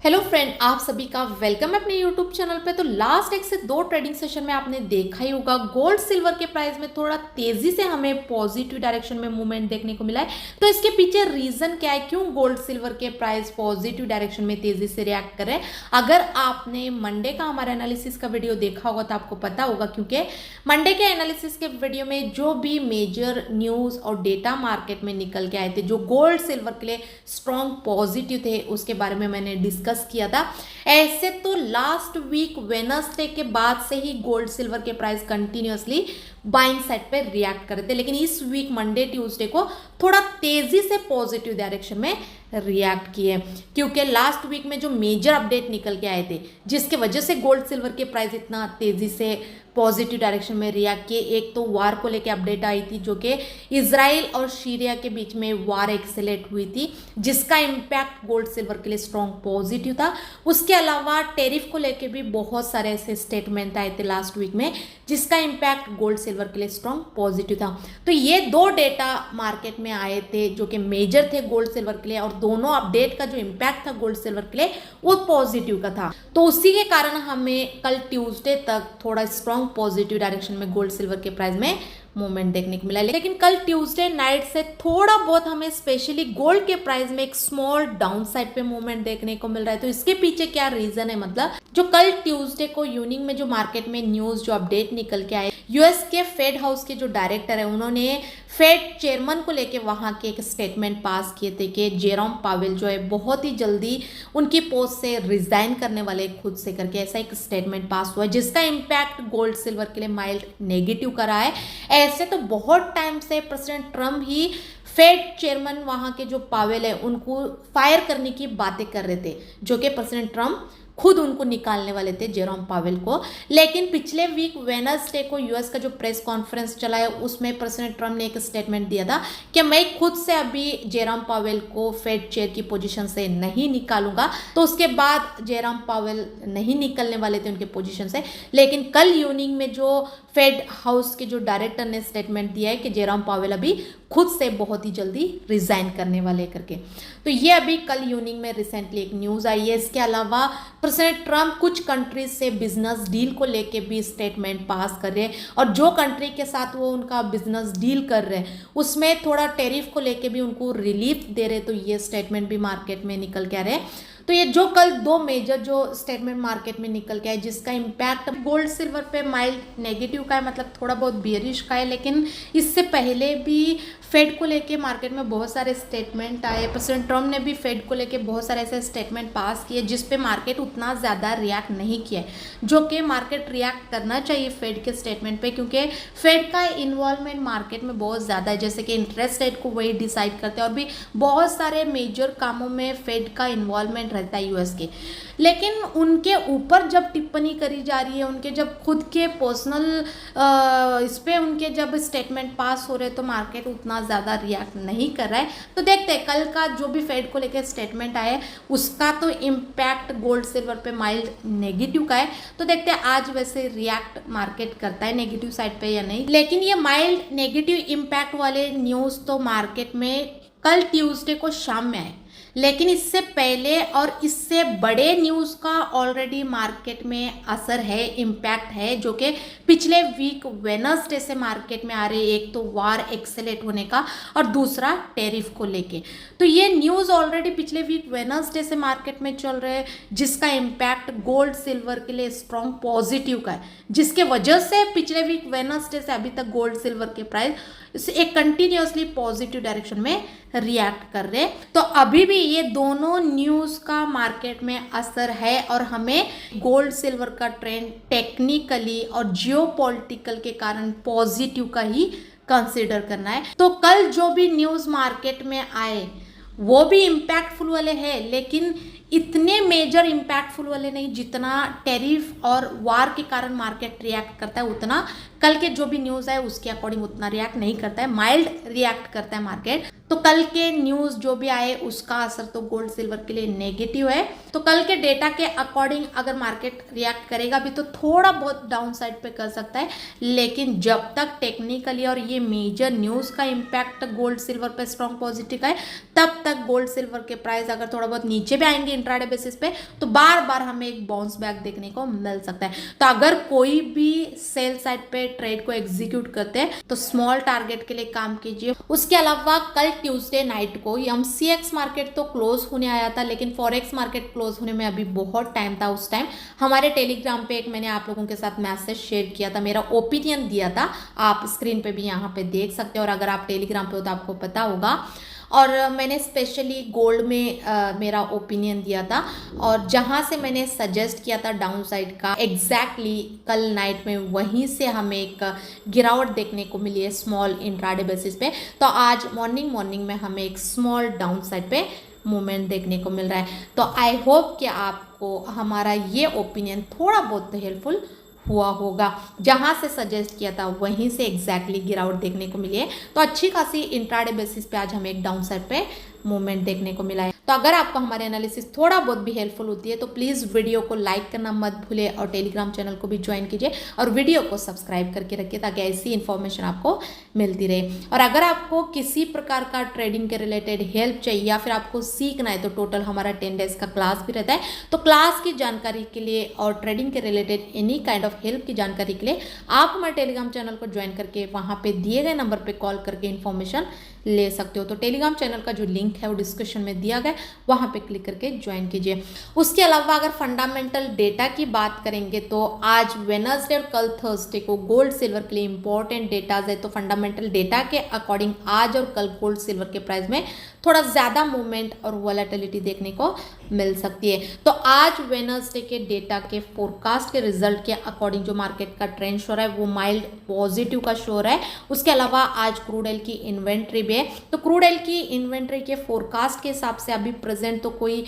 Hello friend, आप सभी का वेलकम है अपने यूट्यूब चैनल पे। तो लास्ट एक से दो ट्रेडिंग सेशन में आपने देखा ही होगा, गोल्ड सिल्वर के प्राइस में थोड़ा तेजी से हमें पॉजिटिव डायरेक्शन में मूवमेंट देखने को मिला है। तो इसके पीछे रीजन क्या है, क्यों गोल्ड सिल्वर के प्राइस पॉजिटिव डायरेक्शन में तेजी से रिएक्ट कर रहे हैं। अगर आपने मंडे का हमारा एनालिसिस का वीडियो देखा होगा तो आपको पता होगा, क्योंकि मंडे के एनालिसिस के वीडियो में जो भी मेजर न्यूज और डेटा मार्केट में निकल के आए थे, जो गोल्ड सिल्वर के लिए स्ट्रॉन्ग पॉजिटिव थे, उसके बारे में मैंने डिस्कस किया था। ऐसे तो लास्ट वीक वेडनेसडे के बाद से ही गोल्ड सिल्वर के प्राइस कंटिन्यूअसली बाइंग साइड पे रिएक्ट कर रहे थे, लेकिन इस वीक मंडे ट्यूसडे को थोड़ा तेजी से पॉजिटिव डायरेक्शन में रिएक्ट किए, क्योंकि लास्ट वीक में जो मेजर अपडेट निकल के आए थे जिसके वजह से गोल्ड सिल्वर के प्राइस इतना तेजी से पॉजिटिव डायरेक्शन में रिएक्ट किए। एक तो वार को लेकर अपडेट आई थी, जो कि इजराइल और सीरिया के बीच में वार एक्सेलेट हुई थी, जिसका इम्पैक्ट गोल्ड सिल्वर के लिए स्ट्रॉन्ग पॉजिटिव था। उसके अलावा टेरिफ को लेकर भी बहुत सारे ऐसे स्टेटमेंट आए थे लास्ट वीक में, जिसका इम्पैक्ट गोल्ड सिल्वर के लिए स्ट्रॉन्ग पॉजिटिव था। तो ये दो डेटा मार्केट में आए थे जो कि मेजर थे गोल्ड सिल्वर के लिए, और दोनों अपडेट का जो इम्पैक्ट था गोल्ड सिल्वर के लिए वो पॉजिटिव का था। तो उसी के कारण हमें कल ट्यूसडे तक थोड़ा स्ट्रॉन्ग पॉजिटिव डायरेक्शन में गोल्ड सिल्वर के प्राइस में मूवमेंट देखने को मिला, लेकिन कल ट्यूसडे नाइट से थोड़ा बहुत हमें स्पेशली गोल्ड के प्राइस में एक स्मॉल डाउन साइड पे मूवमेंट देखने को मिल रहा है। तो इसके पीछे क्या रीजन है, मतलब जो कल ट्यूसडे को इवनिंग में जो मार्केट में न्यूज जो अपडेट निकल के आए, यूएस के फेड हाउस के जो डायरेक्टर है उन्होंने फेड चेयरमैन को लेके वहां के एक स्टेटमेंट पास किए थे कि जेरोम पावेल जो है बहुत ही जल्दी उनकी पोस्ट से रिजाइन करने वाले खुद से करके, ऐसा एक स्टेटमेंट पास हुआ है, जिसका इम्पैक्ट गोल्ड सिल्वर के लिए माइल्ड नेगेटिव कर रहा है। ऐसे तो बहुत टाइम से प्रेसिडेंट ट्रम्प ही फेड चेयरमैन वहां के जो पावेल है उनको फायर करने की बातें कर रहे थे, जो कि प्रेसिडेंट ट्रम्प खुद उनको निकालने वाले थे, जेरोम पावेल को। लेकिन पिछले वीक वेडनेसडे को यूएस का जो प्रेस कॉन्फ्रेंस चला है उसमें प्रेसिडेंट ट्रम्प ने एक स्टेटमेंट दिया था कि मैं खुद से अभी जेरोम पावेल को फेड चेयर की पोजीशन से नहीं निकालूंगा। तो उसके बाद जेरोम पावेल नहीं निकलने वाले थे उनके पोजीशन से, लेकिन कल इवनिंग में जो फेड हाउस के जो डायरेक्टर ने स्टेटमेंट दिया है कि जेरोम पावेल अभी खुद से बहुत ही जल्दी रिजाइन करने वाले करके। तो ये अभी कल इवनिंग में रिसेंटली एक न्यूज आई है। इसके अलावा प्रेसिडेंट ट्रम्प कुछ कंट्रीज से बिजनेस डील को लेके भी स्टेटमेंट पास कर रहे हैं, और जो कंट्री के साथ वो उनका बिजनेस डील कर रहे हैं उसमें थोड़ा टेरिफ को लेके भी उनको रिलीफ दे रहे। तो ये स्टेटमेंट भी मार्केट में निकल के आ रहे हैं। तो ये जो कल दो मेजर जो स्टेटमेंट मार्केट में निकल के आए, जिसका इम्पैक्ट गोल्ड सिल्वर पे माइल्ड नेगेटिव का है, मतलब थोड़ा बहुत बियरिश का है। लेकिन इससे पहले भी फेड को लेके मार्केट में बहुत सारे स्टेटमेंट आए, प्रेसिडेंट ट्रम्प ने भी फेड को लेके बहुत सारे ऐसे स्टेटमेंट पास किए जिस पे मार्केट उतना ज़्यादा रिएक्ट नहीं किया है, जो कि मार्केट रिएक्ट करना चाहिए फेड के स्टेटमेंट पे, क्योंकि फेड का इन्वॉल्वमेंट मार्केट में बहुत ज़्यादा है। जैसे कि इंटरेस्ट रेट को वही डिसाइड करते हैं, और भी बहुत सारे मेजर कामों में फेड का इन्वॉल्वमेंट रहता है यूएस के। लेकिन उनके ऊपर जब टिप्पणी करी जा रही है, उनके जब खुद के पर्सनल इस पे उनके जब स्टेटमेंट पास हो रहे तो मार्केट उतना ज़्यादा रिएक्ट नहीं कर रहा है। तो देखते हैं कल का जो भी फेड को लेकर स्टेटमेंट आया है उसका तो इम्पैक्ट गोल्ड सिल्वर पे माइल्ड नेगेटिव का है। तो देखते हैं आज वैसे रिएक्ट मार्केट करता है नेगेटिव साइड पे या नहीं। लेकिन ये माइल्ड नेगेटिव इम्पैक्ट वाले न्यूज़ तो मार्केट में कल ट्यूसडे को शाम में आए, लेकिन इससे पहले और इससे बड़े न्यूज़ का ऑलरेडी मार्केट में असर है, इम्पैक्ट है, जो कि पिछले वीक वेडनेसडे से मार्केट में आ रहे। एक तो वार एक्सेलेट होने का और दूसरा टेरिफ को लेके। तो ये न्यूज़ ऑलरेडी पिछले वीक वेडनेसडे से मार्केट में चल रहे हैं, जिसका इम्पैक्ट गोल्ड सिल्वर के लिए स्ट्रॉन्ग पॉजिटिव का है, जिसके वजह से पिछले वीक वेडनेसडे से अभी तक गोल्ड सिल्वर के प्राइस एक कंटिन्यूअसली पॉजिटिव डायरेक्शन में रिएक्ट कर रहे हैं। तो अभी भी ये दोनों न्यूज़ का मार्केट में असर है, और हमें गोल्ड सिल्वर का ट्रेंड टेक्निकली और जियोपॉलिटिकल के कारण पॉजिटिव का ही कंसीडर करना है। तो कल जो भी न्यूज़ मार्केट में आए वो भी इम्पैक्टफुल वाले हैं, लेकिन इतने मेजर इम्पैक्टफुल वाले नहीं जितना टेरिफ और वार के कारण मार्केट रिएक्ट करता है, उतना कल के जो भी न्यूज़ है उसके अकॉर्डिंग उतना रिएक्ट नहीं करता है, माइल्ड रिएक्ट करता है मार्केट। तो कल के न्यूज़ जो भी आए उसका असर तो गोल्ड सिल्वर के लिए नेगेटिव है। तो कल के डेटा के अकॉर्डिंग अगर मार्केट रिएक्ट करेगा भी तो थोड़ा बहुत डाउन साइड पे कर सकता है, लेकिन जब तक टेक्निकली और ये मेजर न्यूज़ का इम्पैक्ट गोल्ड सिल्वर पे स्ट्रॉन्ग पॉजिटिव है, तब तक गोल्ड सिल्वर के प्राइस अगर थोड़ा बहुत नीचे भी आएंगे इंट्राडे बेसिस पे तो बार बार हमें एक बाउंस बैक देखने को मिल सकता है। तो अगर कोई भी सेल साइड पे ट्रेड को एग्जीक्यूट करते हैं तो स्मॉल टारगेट के लिए काम कीजिए। उसके अलावा कल ट्यूसडे नाइट को एमसीएक्स मार्केट तो क्लोज होने आया था, लेकिन फॉरेक्स मार्केट क्लोज होने में अभी बहुत टाइम था। उस टाइम हमारे टेलीग्राम पे एक मैंने आप लोगों के साथ मैसेज शेयर किया था, मेरा ओपिनियन दिया था, आप स्क्रीन पे भी यहाँ पे देख सकते हो, और अगर आप टेलीग्राम पे हो तो आपको पता होगा। और मैंने स्पेशली गोल्ड में मेरा ओपिनियन दिया था, और जहाँ से मैंने सजेस्ट किया था डाउन साइड का एग्जैक्टली कल नाइट में वहीं से हमें एक गिरावट देखने को मिली है स्मॉल इंट्राडे बेसिस पे। तो आज मॉर्निंग में हमें एक स्मॉल डाउन साइड पे मूवमेंट देखने को मिल रहा है। तो आई होप कि आपको हमारा ये ओपिनियन थोड़ा बहुत हेल्पफुल हुआ होगा। जहां से सजेस्ट किया था वहीं से एग्जैक्टली गिरावट देखने को मिली है। तो अच्छी खासी इंट्राडे बेसिस पे आज हमें एक डाउन साइड पे मूवमेंट देखने को मिला है। तो अगर आपको हमारे एनालिसिस थोड़ा बहुत भी हेल्पफुल होती है तो प्लीज़ वीडियो को लाइक करना मत भूले, और टेलीग्राम चैनल को भी ज्वाइन कीजिए, और वीडियो को सब्सक्राइब करके रखिए ताकि ऐसी इन्फॉर्मेशन आपको मिलती रहे। और अगर आपको किसी प्रकार का ट्रेडिंग के रिलेटेड हेल्प चाहिए या फिर आपको सीखना है तो टोटल हमारा 10 डेज का क्लास भी रहता है। तो क्लास की जानकारी के लिए और ट्रेडिंग के related any kind of help की जानकारी के लिए आप हमारे टेलीग्राम चैनल को ज्वाइन करके वहाँ पे दिए गए नंबर पे कॉल करके इन्फॉर्मेशन ले सकते हो। तो टेलीग्राम चैनल का जो लिंक है वो डिस्क्रिप्शन में दिया गया, वहाँ पे क्लिक करके ज्वाइन कीजिए। उसके अलावा अगर फंडामेंटल डेटा की बात करेंगे तो आज वेडनेसडे और कल थर्सडे को गोल्ड सिल्वर के लिए इंपॉर्टेंट डेटाज है। तो फंडामेंटल डेटा के अकॉर्डिंग आज और कल गोल्ड सिल्वर के प्राइस में थोड़ा ज़्यादा मूवमेंट और वॉलेटिलिटी देखने को मिल सकती है। तो आज वेडनेसडे के डेटा के फोरकास्ट के रिजल्ट के अकॉर्डिंग जो मार्केट का ट्रेंड शो रहा है वो माइल्ड पॉजिटिव का शो रहा है। उसके अलावा आज क्रूड ऑयल की इन्वेंट्री भी है। तो क्रूड ऑयल की इन्वेंट्री के फोरकास्ट के हिसाब से अभी प्रेजेंट तो कोई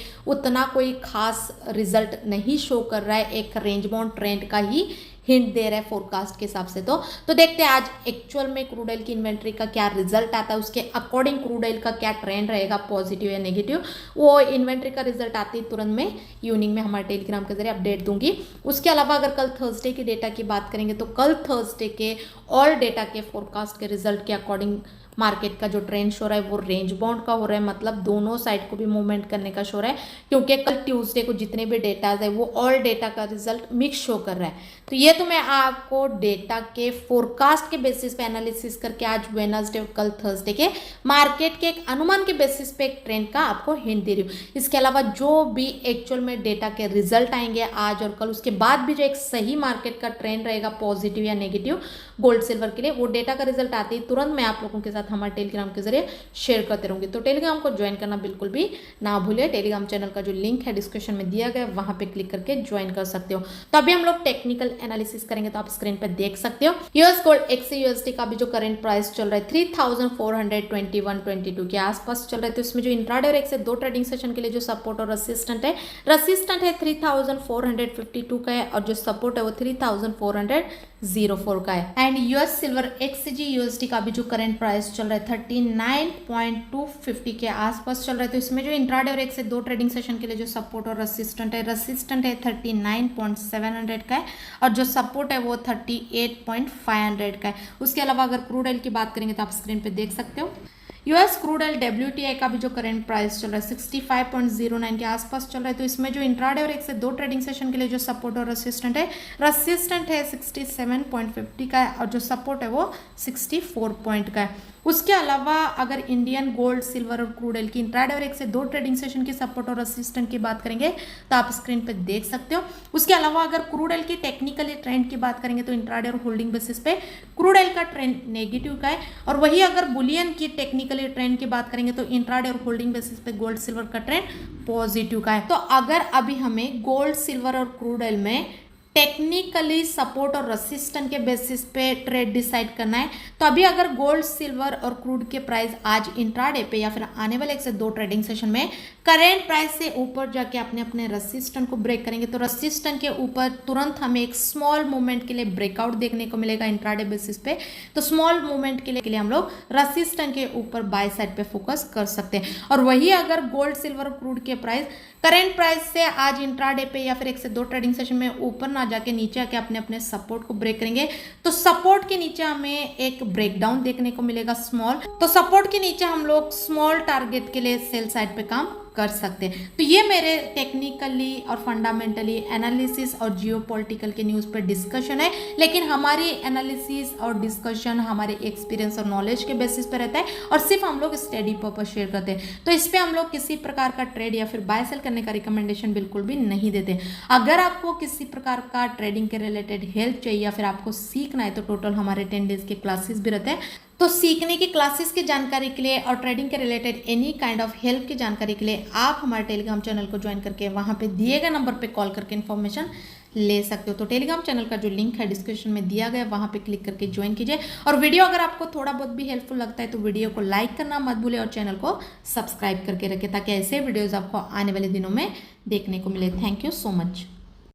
खास रिजल्ट नहीं शो कर रहा है, एक रेंज बाउंड ट्रेंड का ही हिंट दे रहा है फोरकास्ट के हिसाब से। तो देखते हैं आज एक्चुअल में क्रूड ऑयल की इन्वेंट्री का क्या रिजल्ट आता है, उसके अकॉर्डिंग क्रूड ऑयल का क्या ट्रेंड रहेगा, पॉजिटिव या नेगेटिव। वो इन्वेंट्री का रिजल्ट आते ही तुरंत में इवनिंग में हमारे टेलीग्राम के जरिए अपडेट दूंगी। उसके अलावा अगर कल थर्सडे की डेटा की बात करेंगे तो कल थर्सडे के ऑल डेटा के फोरकास्ट के रिजल्ट के अकॉर्डिंग मार्केट का जो ट्रेंड शो रहा है वो रेंज बाउंड का हो रहा है, मतलब दोनों साइड को भी मूवमेंट करने का शो रहा है, क्योंकि कल ट्यूसडे को जितने भी डेटाज है वो ऑल डेटा का रिजल्ट मिक्स शो कर रहा है। तो ये तो मैं आपको डेटा के फोरकास्ट के बेसिस पे एनालिसिस करके आज वेडनेसडे और कल थर्सडे के मार्केट के एक अनुमान के बेसिस पे एक ट्रेंड का आपको हिंट दे रही हूँ। इसके अलावा जो भी एक्चुअल में डेटा के रिजल्ट आएंगे आज और कल, उसके बाद भी जो एक सही मार्केट का ट्रेंड रहेगा पॉजिटिव या नेगेटिव गोल्ड सिल्वर के लिए, वो डेटा का रिजल्ट आते ही तुरंत मैं आप लोगों के साथ हमारे टेलीग्राम के जरिए शेयर करते रहूंगी। तो टेलीग्राम को ज्वाइन करना बिल्कुल भी ना भूलिए। टेलीग्राम चैनल का जो लिंक है डिस्क्रिप्शन में दिया गया, वहां पे क्लिक करके ज्वाइन कर सकते हो। तो अभी हम लोग टेक्निकल एनालिसिस करेंगे, तो आप स्क्रीन पे देख सकते हो यूएस गोल्ड XAUSD का भी जो करंट प्राइस चल रहा है 3421.22 के आसपास चल रहा है। तो इसमें जो इंट्राडे और एक से दो ट्रेडिंग सेशन के लिए जो सपोर्ट और रेसिस्टेंट है 3452 का है, और जो सपोर्ट है वो 3404 का है। एंड यूएस सिल्वर XGUSD का भी जो करंट प्राइस चल रहा है 39.250 के आसपास चल रहा है। तो इसमें जो इंट्राडे और एक से दो ट्रेडिंग सेशन के लिए जो सपोर्ट और रेसिस्टेंट है 39.700 का है, और जो सपोर्ट है वो 38.500 का है। उसके अलावा अगर क्रूड ऑयल की बात करेंगे तो आप स्क्रीन पे देख सकते हो यूएस क्रूड ऑयल WTI का भी जो करंट प्राइस चल रहा है 65.09 के आसपास चल रहा है। तो इसमें जो इंट्राडे और एक से दो ट्रेडिंग सेशन के लिए जो सपोर्ट और रेसिस्टेंट है 67.50 का है, और जो सपोर्ट है वो 64 पॉइंट का है। उसके अलावा अगर इंडियन गोल्ड सिल्वर और क्रूड ऑयल की इंट्राडे और एक से दो ट्रेडिंग सेशन की सपोर्ट और रेसिस्टेंट की बात करेंगे तो आप स्क्रीन पे देख सकते हो। उसके अलावा अगर क्रूड ऑयल की टेक्निकली ट्रेंड की बात करेंगे तो इंट्राडे और होल्डिंग बेसिस पे क्रूड ऑयल का ट्रेंड नेगेटिव का है, और वही अगर बुलियन की टेक्निकली ट्रेंड की बात करेंगे तो इंट्राडे और होल्डिंग बेसिस पे गोल्ड सिल्वर का ट्रेंड पॉजिटिव का है। तो अगर अभी हमें गोल्ड सिल्वर और क्रूड ऑयल में टेक्निकली सपोर्ट और रेसिस्टेंस के बेसिस पे ट्रेड डिसाइड करना है। तो अभी अगर गोल्ड, सिल्वर और क्रूड के प्राइस आज इंट्राडे पे या फिर आने वाले 1 से 2 ट्रेडिंग सेशन में करेंट प्राइस से ऊपर जाके अपने अपने रेसिस्टेंस को ब्रेक करेंगे, तो रेसिस्टेंस के ऊपर तुरंत हमें एक स्मॉल मूवमेंट के लिए ब्रेकआउट देखने को मिलेगा इंट्राडे बेसिस पे। तो स्मॉल मूवमेंट के लिए हम लोग रेसिस्टेंस के ऊपर बाय साइड पे फोकस कर सकते हैं। और वही अगर गोल्ड, सिल्वर और क्रूड के प्राइस करेंट प्राइस से आज इंट्राडे पे या फिर 1 से 2 ट्रेडिंग सेशन में ऊपर ना जाके नीचे आके अपने अपने सपोर्ट को ब्रेक करेंगे, तो सपोर्ट के नीचे हमें एक ब्रेकडाउन देखने को मिलेगा स्मॉल। तो सपोर्ट के नीचे हम लोग स्मॉल टारगेट के लिए सेल साइड पे काम कर सकते हैं। तो ये मेरे टेक्निकली और फंडामेंटली एनालिसिस और जियोपॉलिटिकल के न्यूज़ पे डिस्कशन है, लेकिन हमारी एनालिसिस और डिस्कशन हमारे एक्सपीरियंस और नॉलेज के बेसिस पे रहता है और सिर्फ हम लोग स्टडी पर्पस शेयर करते हैं। तो इस पे हम लोग किसी प्रकार का ट्रेड या फिर बाय सेल करने का रिकमेंडेशन बिल्कुल भी नहीं देते। अगर आपको किसी प्रकार का ट्रेडिंग के रिलेटेड हेल्प चाहिए या फिर आपको सीखना है, तो टोटल हमारे 10 डेज के क्लासेस भी रहते हैं। तो सीखने की क्लासेस की जानकारी के लिए और ट्रेडिंग के related any kind of help की जानकारी के लिए आप हमारे टेलीग्राम चैनल को ज्वाइन करके वहाँ पे दिए गए नंबर पे कॉल करके इन्फॉर्मेशन ले सकते हो। तो टेलीग्राम चैनल का जो लिंक है डिस्क्रिप्शन में दिया गया है, वहाँ पे क्लिक करके ज्वाइन कीजिए। और वीडियो अगर आपको थोड़ा बहुत भी हेल्पफुल लगता है तो वीडियो को लाइक करना मत भूले और चैनल को सब्सक्राइब करके रखें, ताकि ऐसे वीडियोज़ आपको आने वाले दिनों में देखने को मिले। Thank you so much.